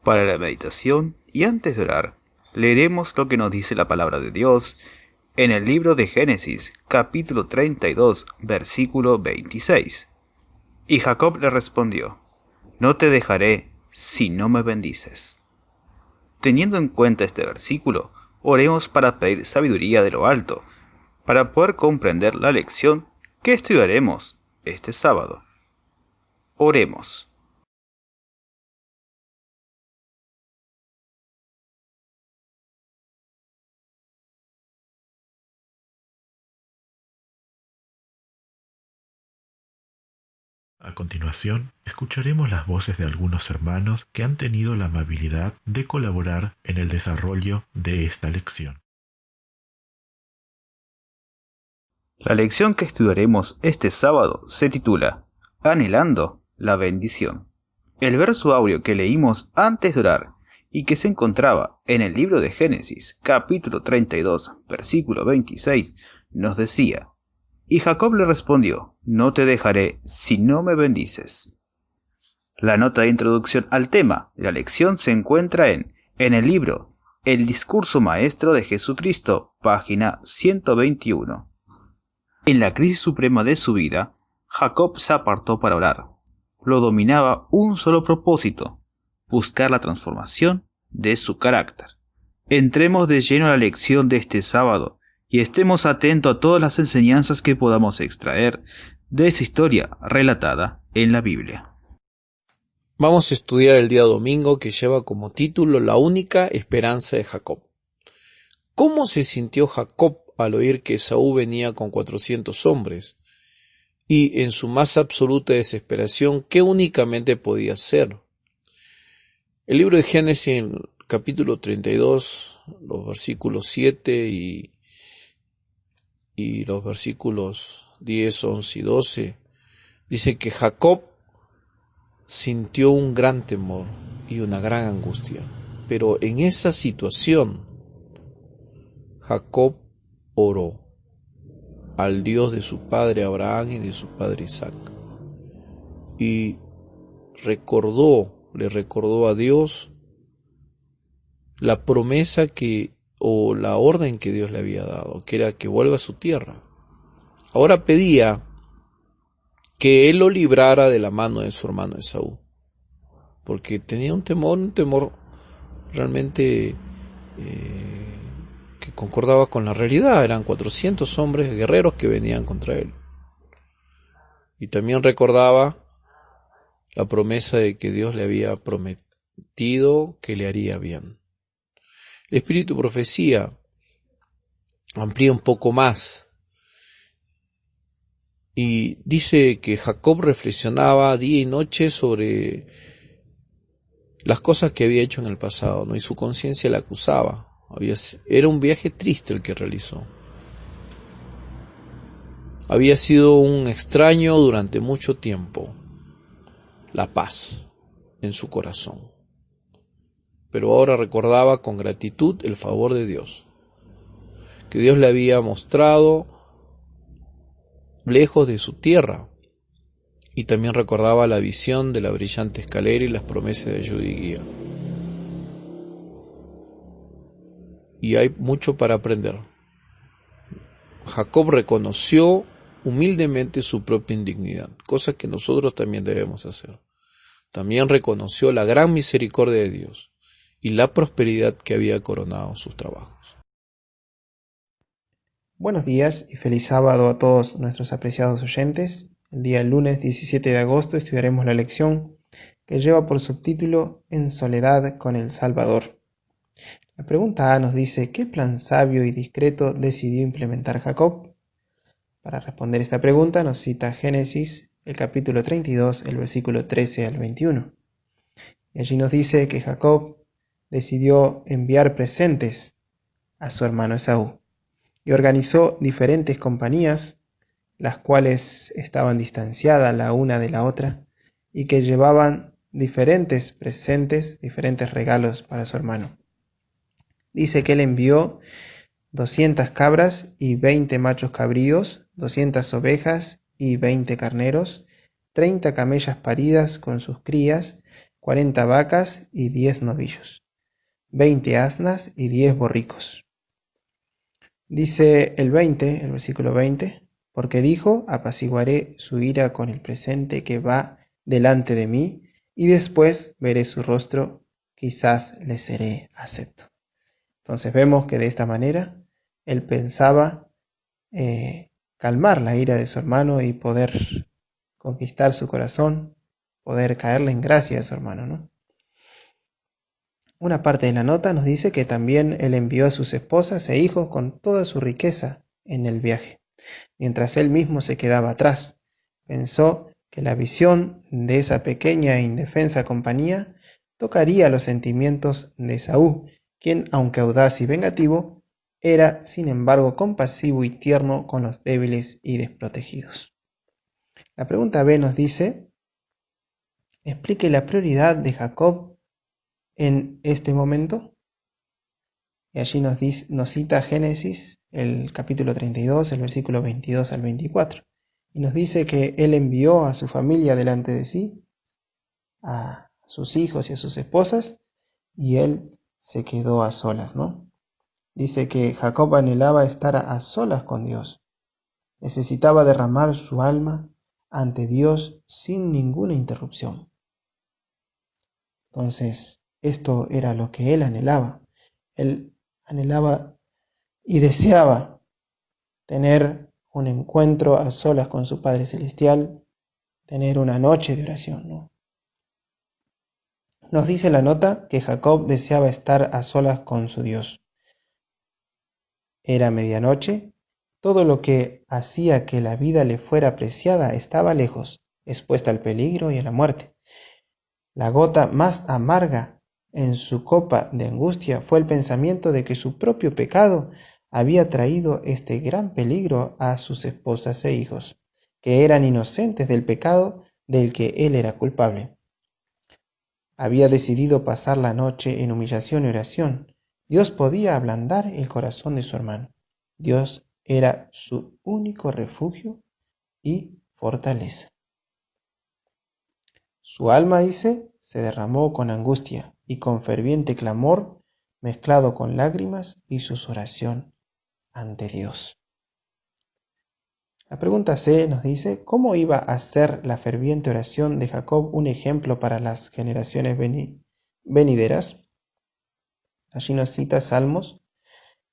Para la meditación y antes de orar, leeremos lo que nos dice la palabra de Dios en el libro de Génesis, capítulo 32, versículo 26. Y Jacob le respondió: No te dejaré si no me bendices. Teniendo en cuenta este versículo, oremos para pedir sabiduría de lo alto, para poder comprender la lección que estudiaremos este sábado. Oremos. A continuación, escucharemos las voces de algunos hermanos que han tenido la amabilidad de colaborar en el desarrollo de esta lección. La lección que estudiaremos este sábado se titula Anhelando la bendición. El verso áureo que leímos antes de orar y que se encontraba en el libro de Génesis, capítulo 32, versículo 26, nos decía: Y Jacob le respondió: No te dejaré si no me bendices. La nota de introducción al tema de la lección se encuentra en el libro El discurso maestro de Jesucristo, página 121. En la crisis suprema de su vida, Jacob se apartó para orar. Lo dominaba un solo propósito: buscar la transformación de su carácter. Entremos de lleno a la lección de este sábado y estemos atentos a todas las enseñanzas que podamos extraer de esa historia relatada en la Biblia. Vamos a estudiar el día domingo, que lleva como título La única esperanza de Jacob. ¿Cómo se sintió Jacob al oír que Esaú venía con 400 hombres? Y en su más absoluta desesperación, ¿qué únicamente podía hacer? El libro de Génesis, en el capítulo 32, los versículos 7 y los versículos 10, 11 y 12, dice que Jacob sintió un gran temor y una gran angustia. Pero en esa situación, Jacob oró al Dios de su padre Abraham y de su padre Isaac. Y le recordó a Dios la promesa o la orden que Dios le había dado, que era que vuelva a su tierra. Ahora pedía que él lo librara de la mano de su hermano Esaú, porque tenía un temor realmente que concordaba con la realidad. Eran 400 hombres guerreros que venían contra él. Y también recordaba la promesa de que Dios le había prometido que le haría bien. El espíritu profecía amplía un poco más y dice que Jacob reflexionaba día y noche sobre las cosas que había hecho en el pasado, ¿no? Y su conciencia le acusaba. Era un viaje triste el que realizó. Había sido un extraño durante mucho tiempo la paz en su corazón. Pero ahora recordaba con gratitud el favor de Dios, que Dios le había mostrado lejos de su tierra, y también recordaba la visión de la brillante escalera y las promesas de ayuda y guía. Y hay mucho para aprender. Jacob reconoció humildemente su propia indignidad, cosa que nosotros también debemos hacer. También reconoció la gran misericordia de Dios y la prosperidad que había coronado sus trabajos. Buenos días y feliz sábado a todos nuestros apreciados oyentes. El día lunes 17 de agosto estudiaremos la lección que lleva por subtítulo En soledad con el Salvador. La pregunta A nos dice: ¿qué plan sabio y discreto decidió implementar Jacob? Para responder esta pregunta nos cita Génesis, el capítulo 32, el versículo 13 al 21. Y allí nos dice que Jacob decidió enviar presentes a su hermano Esaú y organizó diferentes compañías, las cuales estaban distanciadas la una de la otra y que llevaban diferentes presentes, diferentes regalos para su hermano. Dice que él envió 200 cabras y 20 machos cabríos, 200 ovejas y 20 carneros, 30 camellas paridas con sus crías 40 vacas y 10 novillos, 20 asnas y 10 borricos. Dice el versículo 20, porque dijo, apaciguaré su ira con el presente que va delante de mí, y después veré su rostro, quizás le seré acepto. Entonces vemos que de esta manera él pensaba calmar la ira de su hermano y poder conquistar su corazón, poder caerle en gracia a su hermano, ¿no? Una parte de la nota nos dice que también él envió a sus esposas e hijos con toda su riqueza en el viaje, mientras él mismo se quedaba atrás. Pensó que la visión de esa pequeña e indefensa compañía tocaría los sentimientos de Esaú, quien, aunque audaz y vengativo, era sin embargo compasivo y tierno con los débiles y desprotegidos. La pregunta B nos dice, explique la prioridad de Jacob en este momento. Y allí nos cita Génesis, el capítulo 32, el versículo 22 al 24. Y nos dice que él envió a su familia delante de sí, a sus hijos y a sus esposas, y él se quedó a solas, ¿no? Dice que Jacob anhelaba estar a solas con Dios. Necesitaba derramar su alma ante Dios sin ninguna interrupción. Entonces, esto era lo que él anhelaba. Él anhelaba y deseaba tener un encuentro a solas con su Padre Celestial, tener una noche de oración, ¿no? Nos dice la nota que Jacob deseaba estar a solas con su Dios. Era medianoche, todo lo que hacía que la vida le fuera apreciada estaba lejos, expuesta al peligro y a la muerte. La gota más amarga en su copa de angustia fue el pensamiento de que su propio pecado había traído este gran peligro a sus esposas e hijos, que eran inocentes del pecado del que él era culpable. Había decidido pasar la noche en humillación y oración. Dios podía ablandar el corazón de su hermano. Dios era su único refugio y fortaleza. Su alma, dice, se derramó con angustia y con ferviente clamor, mezclado con lágrimas y susurración ante Dios. La pregunta C nos dice, ¿cómo iba a ser la ferviente oración de Jacob un ejemplo para las generaciones venideras? Allí nos cita Salmos,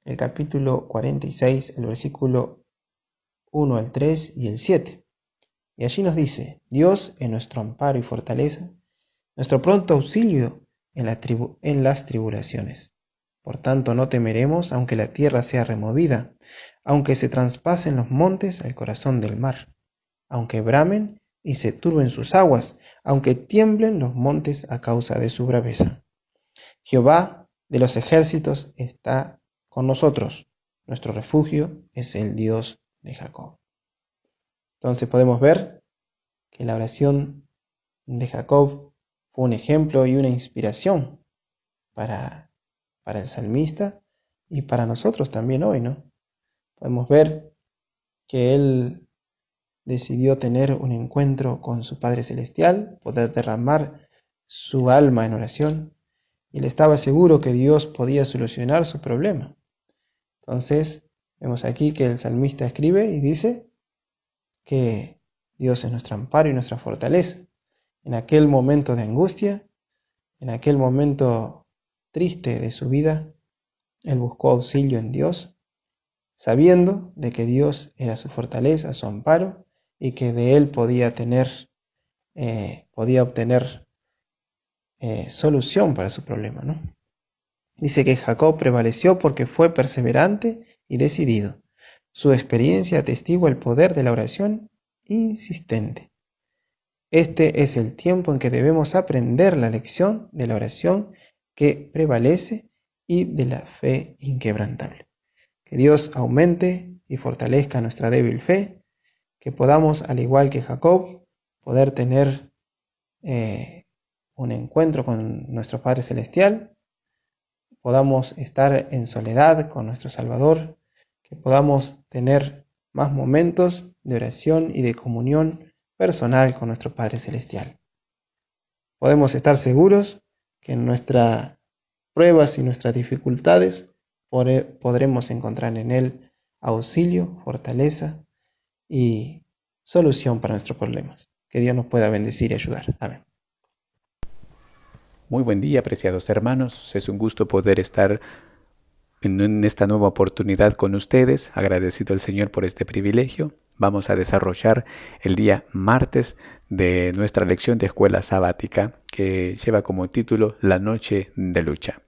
el capítulo 46, el versículo 1 al 3 y el 7. Y allí nos dice, Dios es nuestro amparo y fortaleza, nuestro pronto auxilio en las tribulaciones. Por tanto, no temeremos, aunque la tierra sea removida, aunque se traspasen los montes al corazón del mar, aunque bramen y se turben sus aguas, aunque tiemblen los montes a causa de su braveza. Jehová de los ejércitos está con nosotros. Nuestro refugio es el Dios de Jacob. Entonces podemos ver que la oración de Jacob fue un ejemplo y una inspiración para el salmista y para nosotros también hoy, ¿no? Podemos ver que él decidió tener un encuentro con su Padre Celestial, poder derramar su alma en oración, y él estaba seguro que Dios podía solucionar su problema. Entonces, vemos aquí que el salmista escribe y dice que Dios es nuestro amparo y nuestra fortaleza. En aquel momento de angustia, en aquel momento triste de su vida, él buscó auxilio en Dios, sabiendo de que Dios era su fortaleza, su amparo, y que de él podía obtener solución para su problema, ¿no? Dice que Jacob prevaleció porque fue perseverante y decidido. Su experiencia atestigua el poder de la oración insistente. Este es el tiempo en que debemos aprender la lección de la oración que prevalece y de la fe inquebrantable. Que Dios aumente y fortalezca nuestra débil fe, que podamos, al igual que Jacob, poder tener un encuentro con nuestro Padre Celestial, podamos estar en soledad con nuestro Salvador, que podamos tener más momentos de oración y de comunión personal con nuestro Padre Celestial. podemos estar seguros que en nuestras pruebas y nuestras dificultades podremos encontrar en Él auxilio, fortaleza y solución para nuestros problemas. Que Dios nos pueda bendecir y ayudar. Amén. Muy buen día, apreciados hermanos. Es un gusto poder estar en esta nueva oportunidad con ustedes. Agradecido al Señor por este privilegio. Vamos a desarrollar el día martes de nuestra lección de escuela sabática que lleva como título La noche de lucha.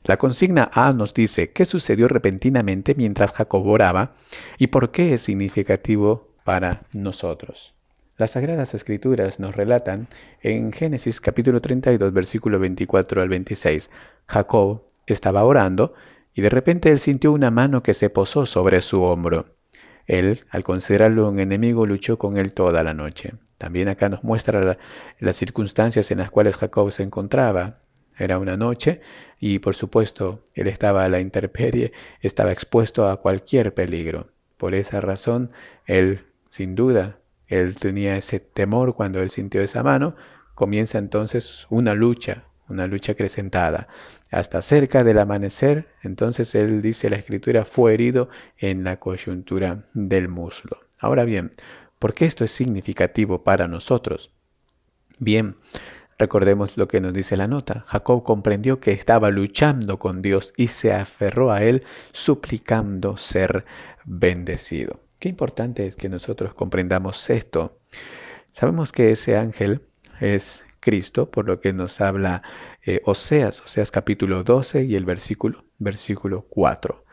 La consigna A nos dice qué sucedió repentinamente mientras Jacob oraba y por qué es significativo para nosotros. Las Sagradas Escrituras nos relatan en Génesis capítulo 32, versículo 24 al 26. Jacob estaba orando y de repente él sintió una mano que se posó sobre su hombro. Él, al considerarlo un enemigo, luchó con él toda la noche. También acá nos muestra las circunstancias en las cuales Jacob se encontraba. Era una noche y por supuesto él estaba a la intemperie, estaba expuesto a cualquier peligro. Por esa razón, él, sin duda, él tenía ese temor cuando él sintió esa mano. Comienza entonces una lucha acrecentada. Hasta cerca del amanecer, entonces él dice la escritura, fue herido en la coyuntura del muslo. Ahora bien, ¿por qué esto es significativo para nosotros? Bien, recordemos lo que nos dice la nota. Jacob comprendió que estaba luchando con Dios y se aferró a él suplicando ser bendecido. Qué importante es que nosotros comprendamos esto. Sabemos que ese ángel es Cristo, por lo que nos habla Oseas capítulo 12 y el versículo 4.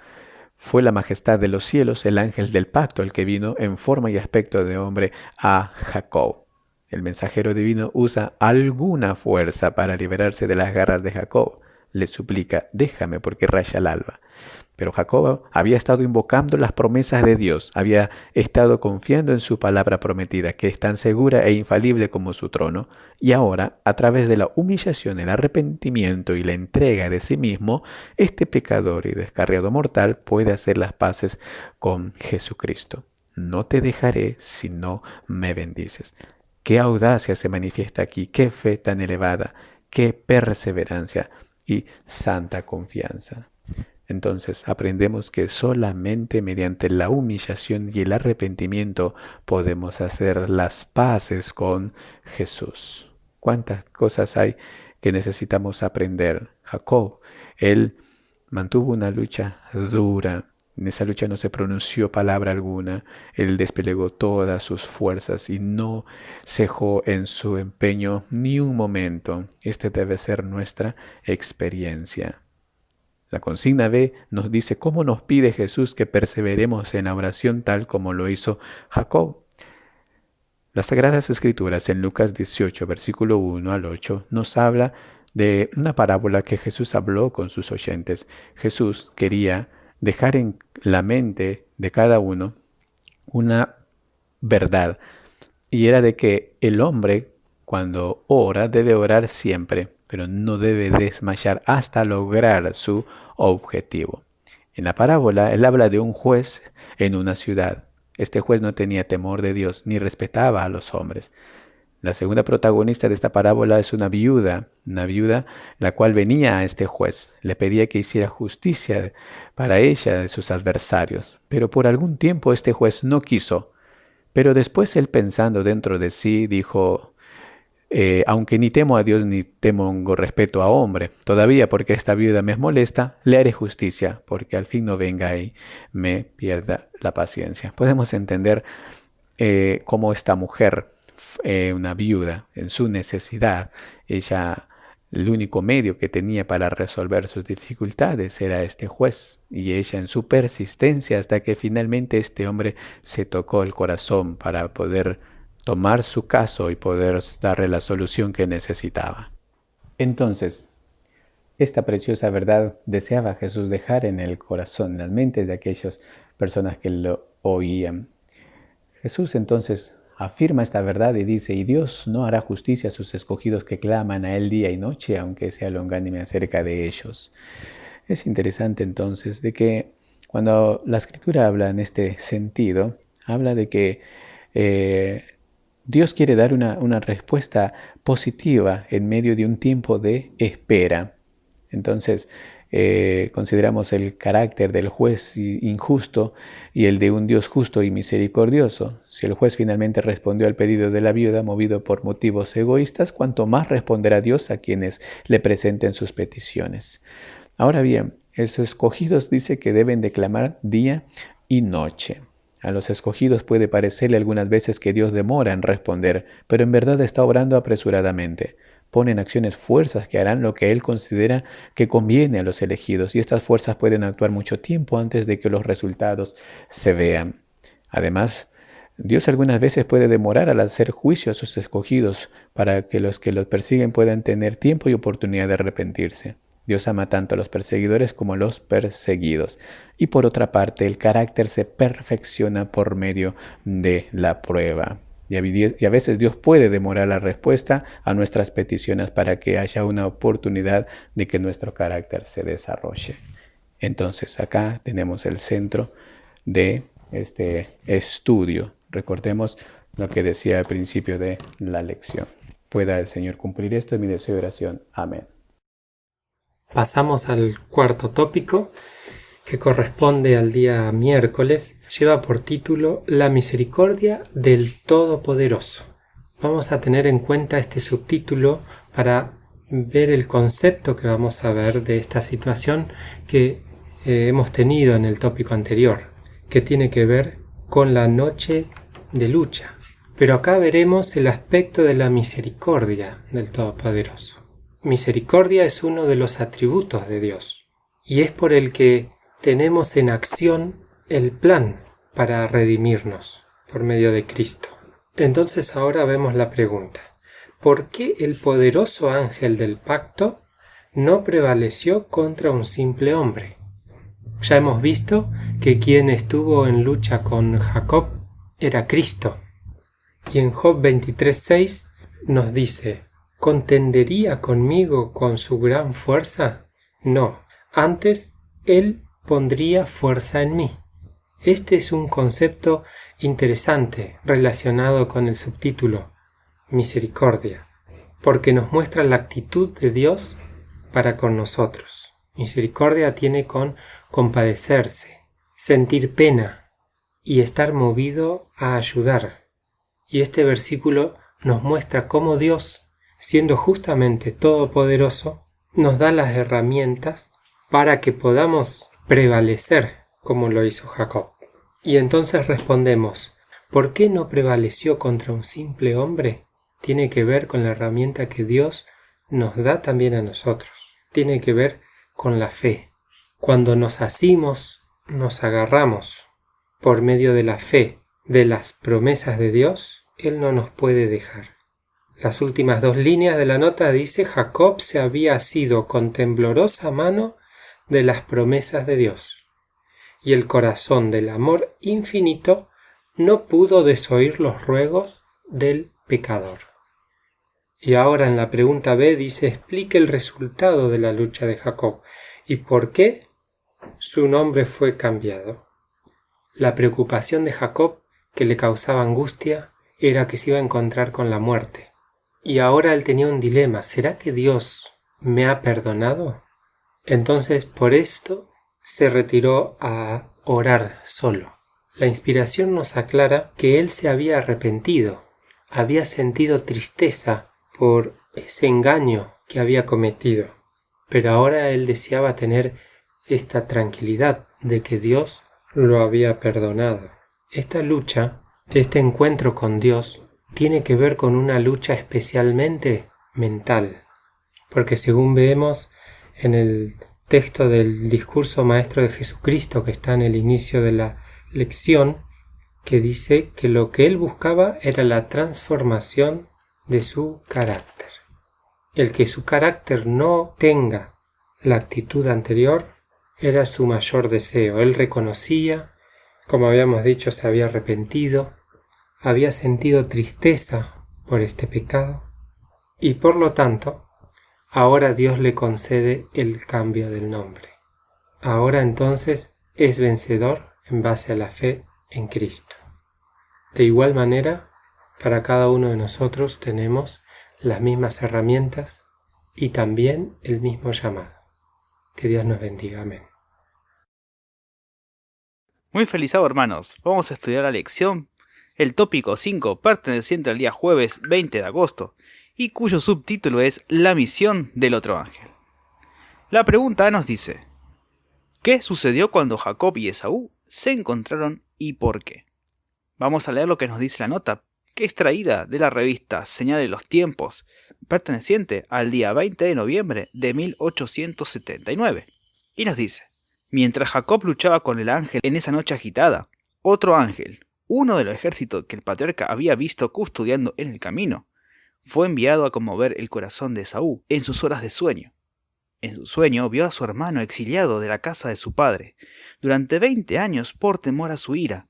Fue la majestad de los cielos, el ángel del pacto, el que vino en forma y aspecto de hombre a Jacob. El mensajero divino usa alguna fuerza para liberarse de las garras de Jacob. Le suplica, déjame porque raya el alba. Pero Jacob había estado invocando las promesas de Dios, había estado confiando en su palabra prometida, que es tan segura e infalible como su trono, y ahora, a través de la humillación, el arrepentimiento y la entrega de sí mismo, este pecador y descarriado mortal puede hacer las paces con Jesucristo. No te dejaré si no me bendices. Qué audacia se manifiesta aquí, qué fe tan elevada, qué perseverancia y santa confianza. Entonces aprendemos que solamente mediante la humillación y el arrepentimiento podemos hacer las paces con Jesús. ¿Cuántas cosas hay que necesitamos aprender? Jacob, él mantuvo una lucha dura. En esa lucha no se pronunció palabra alguna. Él desplegó todas sus fuerzas y no cejó en su empeño ni un momento. Este debe ser nuestra experiencia. La consigna B nos dice cómo nos pide Jesús que perseveremos en la oración tal como lo hizo Jacob. Las Sagradas Escrituras en Lucas 18, versículo 1 al 8, nos habla de una parábola que Jesús habló con sus oyentes. Jesús quería dejar en la mente de cada uno una verdad, y era de que el hombre, cuando ora, debe orar siempre, pero no debe desmayar hasta lograr su objetivo. En la parábola, él habla de un juez en una ciudad. Este juez no tenía temor de Dios ni respetaba a los hombres. La segunda protagonista de esta parábola es una viuda la cual venía a este juez. Le pedía que hiciera justicia para ella de sus adversarios. Pero por algún tiempo este juez no quiso. Pero después él, pensando dentro de sí, dijo, aunque ni temo a Dios ni tengo respeto a hombre, todavía porque esta viuda me molesta, le haré justicia, porque al fin no venga y me pierda la paciencia. Podemos entender cómo esta mujer, una viuda, en su necesidad, ella, el único medio que tenía para resolver sus dificultades era este juez, y ella en su persistencia hasta que finalmente este hombre se tocó el corazón para poder tomar su caso y poder darle la solución que necesitaba. Entonces, esta preciosa verdad deseaba Jesús dejar en el corazón, en las mentes de aquellas personas que lo oían. Jesús entonces afirma esta verdad y dice, y Dios no hará justicia a sus escogidos que claman a Él día y noche, aunque sea longánime acerca de ellos. Es interesante entonces de que cuando la Escritura habla en este sentido, habla de que Dios quiere dar una respuesta positiva en medio de un tiempo de espera. Entonces, consideramos el carácter del juez injusto y el de un Dios justo y misericordioso. Si el juez finalmente respondió al pedido de la viuda movido por motivos egoístas, cuanto más responderá Dios a quienes le presenten sus peticiones. Ahora bien, los escogidos dice que deben de clamar día y noche. A los escogidos puede parecerle algunas veces que Dios demora en responder, pero en verdad está obrando apresuradamente. Pone en acciones fuerzas que harán lo que Él considera que conviene a los elegidos, y estas fuerzas pueden actuar mucho tiempo antes de que los resultados se vean. Además, Dios algunas veces puede demorar al hacer juicio a sus escogidos para que los persiguen puedan tener tiempo y oportunidad de arrepentirse. Dios ama tanto a los perseguidores como a los perseguidos. Y por otra parte, el carácter se perfecciona por medio de la prueba. Y a veces Dios puede demorar la respuesta a nuestras peticiones para que haya una oportunidad de que nuestro carácter se desarrolle. Entonces acá tenemos el centro de este estudio. Recordemos lo que decía al principio de la lección. Pueda el Señor cumplir esto, es mi deseo de oración. Amén. Pasamos al cuarto tópico, que corresponde al día miércoles. Lleva por título La misericordia del Todopoderoso. Vamos a tener en cuenta este subtítulo para ver el concepto que vamos a ver de esta situación que hemos tenido en el tópico anterior, que tiene que ver con la noche de lucha. Pero acá veremos el aspecto de la misericordia del Todopoderoso. Misericordia es uno de los atributos de Dios y es por el que tenemos en acción el plan para redimirnos por medio de Cristo. Entonces ahora vemos la pregunta: ¿por qué el poderoso ángel del pacto no prevaleció contra un simple hombre? Ya hemos visto que quien estuvo en lucha con Jacob era Cristo. Y en Job 23:6 nos dice: ¿contendería conmigo con su gran fuerza? No, antes él pondría fuerza en mí. Este es un concepto interesante relacionado con el subtítulo Misericordia, porque nos muestra la actitud de Dios para con nosotros. Misericordia tiene con compadecerse, sentir pena y estar movido a ayudar. Y este versículo nos muestra cómo Dios, siendo justamente todopoderoso, nos da las herramientas para que podamos prevalecer como lo hizo Jacob. Y entonces respondemos: ¿por qué no prevaleció contra un simple hombre? Tiene que ver con la herramienta que Dios nos da también a nosotros. Tiene que ver con la fe. Cuando nos asimos, nos agarramos por medio de la fe de las promesas de Dios, Él no nos puede dejar. Las últimas dos líneas de la nota dice: Jacob se había asido con temblorosa mano de las promesas de Dios, y el corazón del amor infinito no pudo desoír los ruegos del pecador. Y ahora en la pregunta B dice: explique el resultado de la lucha de Jacob y por qué su nombre fue cambiado. La preocupación de Jacob que le causaba angustia era que se iba a encontrar con la muerte. Y ahora él tenía un dilema: ¿será que Dios me ha perdonado? Entonces por esto se retiró a orar solo. La inspiración nos aclara que él se había arrepentido, había sentido tristeza por ese engaño que había cometido, pero ahora él deseaba tener esta tranquilidad de que Dios lo había perdonado. Esta lucha, este encuentro con Dios, tiene que ver con una lucha especialmente mental, porque según vemos en el texto del discurso maestro de Jesucristo que está en el inicio de la lección, que dice que lo que él buscaba era la transformación de su carácter. El que su carácter no tenga la actitud anterior era su mayor deseo. Él reconocía, como habíamos dicho, se había arrepentido, había sentido tristeza por este pecado y por lo tanto ahora Dios le concede el cambio del nombre. Ahora entonces es vencedor en base a la fe en Cristo. De igual manera, Para cada uno de nosotros tenemos las mismas herramientas y también el mismo llamado. Que Dios nos bendiga. Amén. Muy feliz sábado, hermanos. Vamos a estudiar la lección, el tópico 5, perteneciente al día jueves 20 de agosto, y cuyo subtítulo es La misión del otro ángel. La pregunta A nos dice: ¿qué sucedió cuando Jacob y Esaú se encontraron y por qué? Vamos a leer lo que nos dice la nota, que es traída de la revista Señal de los Tiempos, perteneciente al día 20 de noviembre de 1879. Y nos dice: mientras Jacob luchaba con el ángel en esa noche agitada, otro ángel, uno de los ejércitos que el patriarca había visto custodiando en el camino, fue enviado a conmover el corazón de Esaú en sus horas de sueño. En su sueño vio a su hermano exiliado de la casa de su padre durante 20 años por temor a su ira.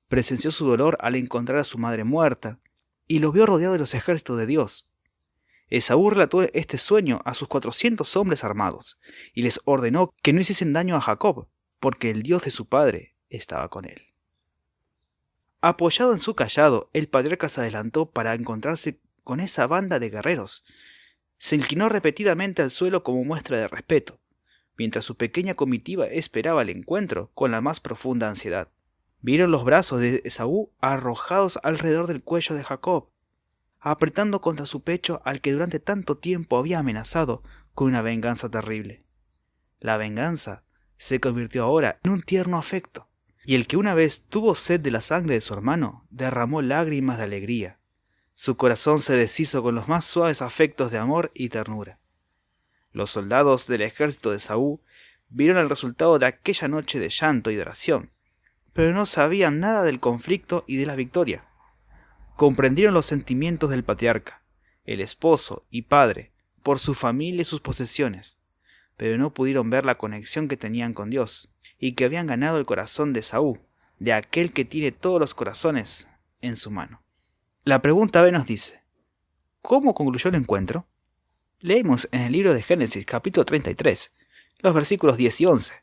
Presenció su dolor al encontrar a su madre muerta y lo vio rodeado de los ejércitos de Dios. Esaú relató este sueño a sus 400 hombres armados y les ordenó que no hiciesen daño a Jacob, porque el Dios de su padre estaba con él. Apoyado en su cayado, el patriarca se adelantó para encontrarse con esa banda de guerreros. Se inclinó repetidamente al suelo como muestra de respeto, mientras su pequeña comitiva esperaba el encuentro con la más profunda ansiedad. Vieron los brazos de Esaú arrojados alrededor del cuello de Jacob, apretando contra su pecho al que durante tanto tiempo había amenazado con una venganza terrible. La venganza se convirtió ahora en un tierno afecto, y el que una vez tuvo sed de la sangre de su hermano derramó lágrimas de alegría. Su corazón se deshizo con los más suaves afectos de amor y ternura. Los soldados del ejército de Esaú vieron el resultado de aquella noche de llanto y de oración, pero no sabían nada del conflicto y de la victoria. Comprendieron los sentimientos del patriarca, el esposo y padre, por su familia y sus posesiones, pero no pudieron ver la conexión que tenían con Dios, y que habían ganado el corazón de Esaú, de aquel que tiene todos los corazones en su mano. La pregunta B nos dice: ¿cómo concluyó el encuentro? Leemos en el libro de Génesis, capítulo 33, los versículos 10 y 11.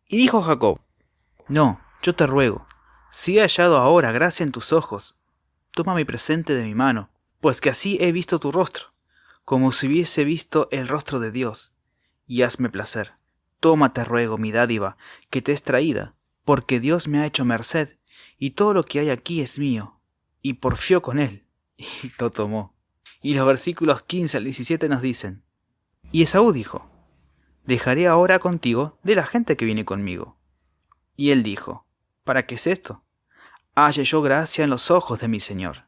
Y dijo Jacob: no, yo te ruego, si he hallado ahora gracia en tus ojos, toma mi presente de mi mano, pues que así he visto tu rostro, como si hubiese visto el rostro de Dios, y hazme placer. Toma, te ruego, mi dádiva, que te es traída, porque Dios me ha hecho merced, y todo lo que hay aquí es mío. Y porfió con él, y lo tomó. Y los versículos 15 al 17 nos dicen: y Esaú dijo: dejaré ahora contigo de la gente que viene conmigo. Y él dijo: ¿para qué es esto? Halle yo gracia en los ojos de mi señor.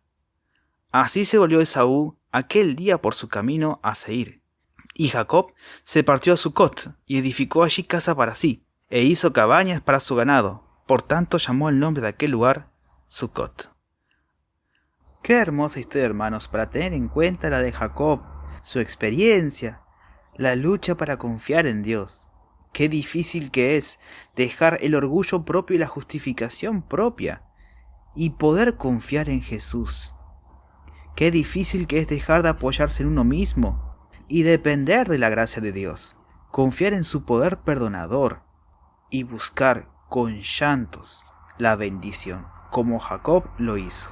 Así se volvió Esaú aquel día por su camino a Seir. Y Jacob se partió a Sucot y edificó allí casa para sí, e hizo cabañas para su ganado. Por tanto llamó el nombre de aquel lugar Sucot. Qué hermosa historia, hermanos, para tener en cuenta la de Jacob, su experiencia, la lucha para confiar en Dios. Qué difícil que es dejar el orgullo propio y la justificación propia y poder confiar en Jesús. Qué difícil que es dejar de apoyarse en uno mismo y depender de la gracia de Dios, confiar en su poder perdonador y buscar con llantos la bendición, como Jacob lo hizo.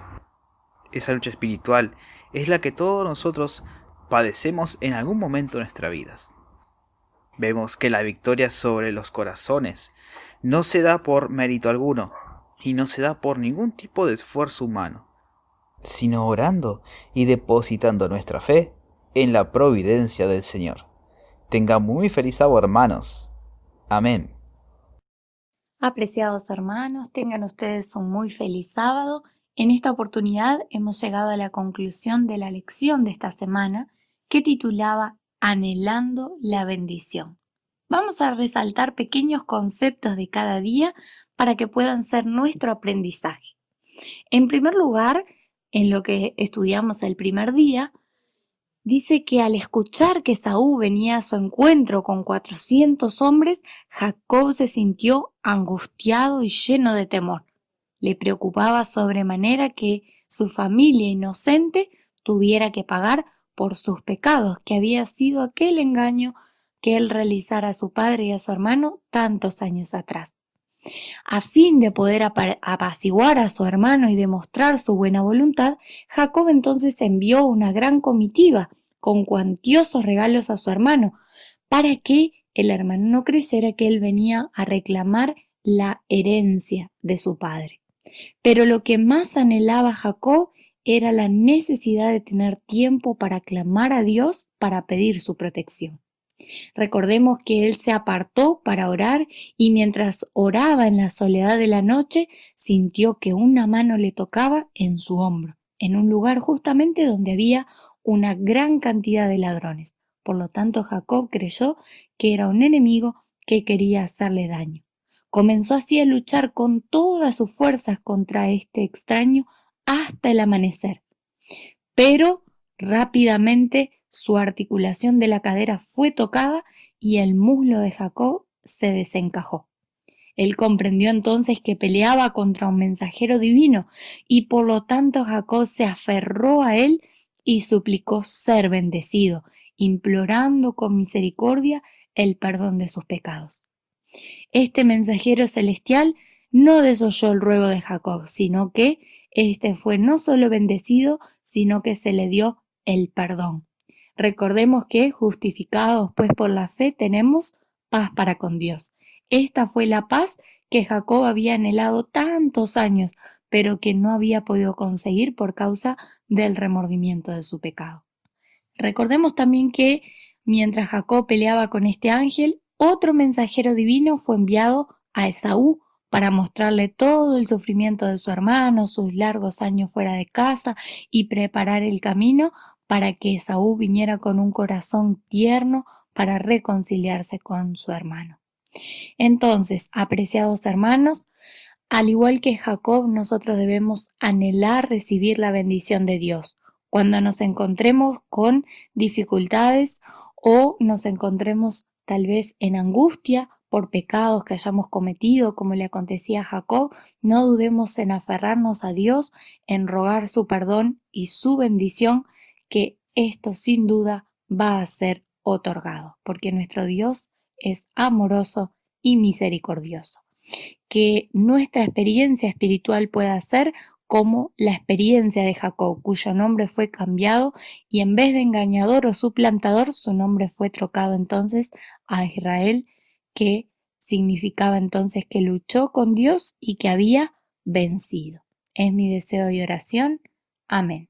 Esa lucha espiritual es la que todos nosotros padecemos en algún momento de nuestras vidas. Vemos que la victoria sobre los corazones no se da por mérito alguno y no se da por ningún tipo de esfuerzo humano, sino orando y depositando nuestra fe en la providencia del Señor. Tengamos muy feliz sábado, hermanos. Amén. Apreciados hermanos, tengan ustedes un muy feliz sábado. En esta oportunidad hemos llegado a la conclusión de la lección de esta semana, que titulaba Anhelando la bendición. Vamos a resaltar pequeños conceptos de cada día para que puedan ser nuestro aprendizaje. En primer lugar, en lo que estudiamos el primer día, dice que al escuchar que Esaú venía a su encuentro con 400 hombres, Jacob se sintió angustiado y lleno de temor. Le preocupaba sobremanera que su familia inocente tuviera que pagar por sus pecados, que había sido aquel engaño que él realizara a su padre y a su hermano tantos años atrás. A fin de poder apaciguar a su hermano y demostrar su buena voluntad, Jacob entonces envió una gran comitiva con cuantiosos regalos a su hermano, para que el hermano no creyera que él venía a reclamar la herencia de su padre. Pero lo que más anhelaba Jacob era la necesidad de tener tiempo para clamar a Dios para pedir su protección. Recordemos que él se apartó para orar y mientras oraba en la soledad de la noche, sintió que una mano le tocaba en su hombro, en un lugar justamente donde había una gran cantidad de ladrones. Por lo tanto, Jacob creyó que era un enemigo que quería hacerle daño. Comenzó así a luchar con todas sus fuerzas contra este extraño hasta el amanecer. Pero rápidamente su articulación de la cadera fue tocada y el muslo de Jacob se desencajó. Él comprendió entonces que peleaba contra un mensajero divino y por lo tanto Jacob se aferró a él y suplicó ser bendecido, implorando con misericordia el perdón de sus pecados. Este mensajero celestial no desoyó el ruego de Jacob, sino que éste fue no solo bendecido, sino que se le dio el perdón. Recordemos que, justificados pues por la fe, tenemos paz para con Dios. Esta fue la paz que Jacob había anhelado tantos años, pero que no había podido conseguir por causa del remordimiento de su pecado. Recordemos también que mientras Jacob peleaba con este ángel, otro mensajero divino fue enviado a Esaú para mostrarle todo el sufrimiento de su hermano, sus largos años fuera de casa y preparar el camino para que Esaú viniera con un corazón tierno para reconciliarse con su hermano. Entonces, apreciados hermanos, al igual que Jacob, nosotros debemos anhelar recibir la bendición de Dios cuando nos encontremos con dificultades o nos encontremos tal vez en angustia por pecados que hayamos cometido, como le acontecía a Jacob. No dudemos en aferrarnos a Dios, en rogar su perdón y su bendición, que esto sin duda va a ser otorgado, porque nuestro Dios es amoroso y misericordioso. Que nuestra experiencia espiritual pueda ser como la experiencia de Jacob, cuyo nombre fue cambiado y en vez de engañador o suplantador, su nombre fue trocado entonces a Israel, que significaba entonces que luchó con Dios y que había vencido. Es mi deseo y oración. Amén.